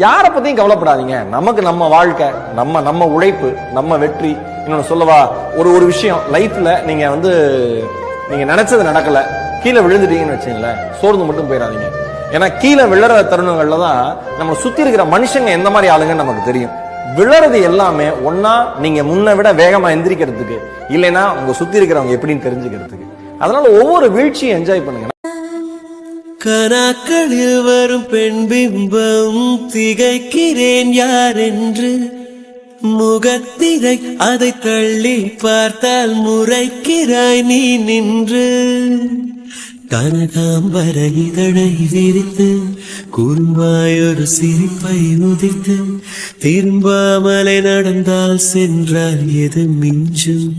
யாரை பத்தியும் கவலைப்படாதீங்க. நமக்கு நம்ம வாழ்க்கை, நம்ம உழைப்பு, நம்ம வெற்றி. இன்னொன்னு சொல்லவா, ஒரு விஷயம் லைஃப்ல நீங்க நினைச்சது நடக்கல, கீழே விழுந்துட்டீங்கன்னு வச்சுங்களேன், சோர்ந்து மட்டும் போயிடாதீங்க. ஏன்னா கீழே விழற தருணங்கள்ல தான் நம்ம சுத்தி இருக்கிற மனுஷங்க எந்த மாதிரி ஆளுங்கன்னு நமக்கு தெரியும். விழறது எல்லாமே ஒன்னா நீங்க முன்ன விட வேகமா எந்திரிக்கிறதுக்கு, இல்லைன்னா உங்க சுத்தி இருக்கிறவங்க எப்படின்னு தெரிஞ்சுக்கிறதுக்கு. அதனால ஒவ்வொரு வீழ்ச்சியும் என்ஜாய் பண்ணுங்க. கனாக்களில் வரும் பெண் பிம்பம் திகைக்கிறேன் யார் என்று, முகத்திரை அதை தள்ளி பார்த்தால் முறைக்கிறாய் நீ நின்று. கனகாம்பர இதழை விரித்து குறும்பாயொரு சிரிப்பை உதித்து, திரும்பாமலை நடந்தால் சென்றால் எது மிஞ்சும்?